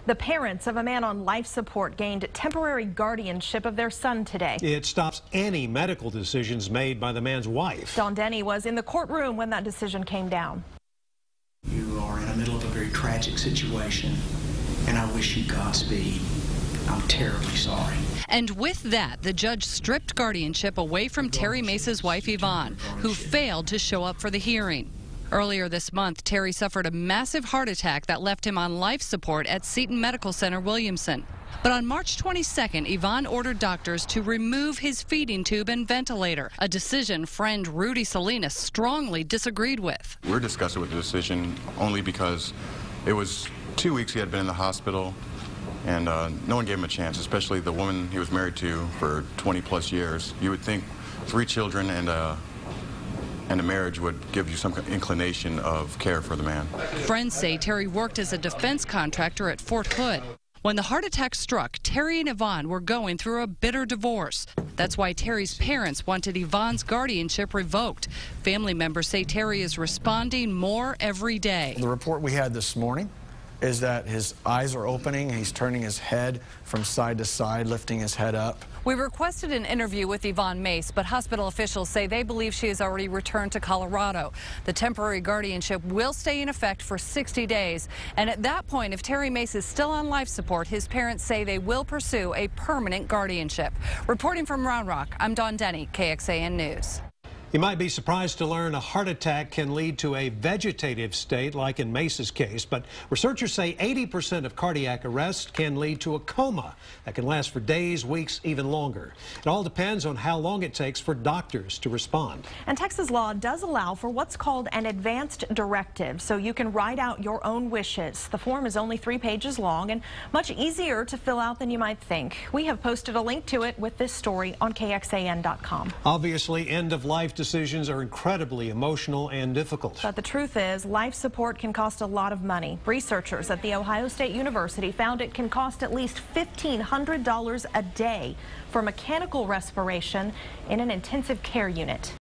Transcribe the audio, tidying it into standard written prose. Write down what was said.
The parents of a man on life support gained temporary guardianship of their son today. It stops any medical decisions made by the man's wife. Don Denny was in the courtroom when that decision came down. You are in the middle of a very tragic situation, and I wish you Godspeed. I'm terribly sorry. And with that, the judge stripped guardianship away from Terry Mace's wife, Yvonne, who failed to show up for the hearing. Earlier this month, Terry suffered a massive heart attack that left him on life support at Seton Medical Center, Williamson. But on March 22nd, Yvonne ordered doctors to remove his feeding tube and ventilator, a decision friend Rudy Salinas strongly disagreed with. We're disgusted with the decision only because it was 2 weeks he had been in the hospital, and no one gave him a chance, especially the woman he was married to for 20-plus years. You would think 3 children and a marriage would give you some inclination of care for the man. Friends say Terry worked as a defense contractor at Fort Hood. When the heart attack struck, Terry and Yvonne were going through a bitter divorce. That's why Terry's parents wanted Yvonne's guardianship revoked. Family members say Terry is responding more every day. The report we had this morning is that his eyes are opening, he's turning his head from side to side, lifting his head up. We requested an interview with Yvonne Mace, but hospital officials say they believe she has already returned to Colorado. The temporary guardianship will stay in effect for 60 days. And at that point, if Terry Mace is still on life support, his parents say they will pursue a permanent guardianship. Reporting from Round Rock, I'm Don Denny, KXAN News. You might be surprised to learn a heart attack can lead to a vegetative state like in Mace's case, but researchers say 80% of cardiac arrests can lead to a coma that can last for days, weeks, even longer. It all depends on how long it takes for doctors to respond. And Texas law does allow for what's called an advanced directive, so you can write out your own wishes. The form is only 3 pages long and much easier to fill out than you might think. We have posted a link to it with this story on KXAN.com. Obviously, end-of-life decisions are incredibly emotional and difficult. But the truth is, life support can cost a lot of money. Researchers at The Ohio State University found it can cost at least $1,500 a day for mechanical respiration in an intensive care unit.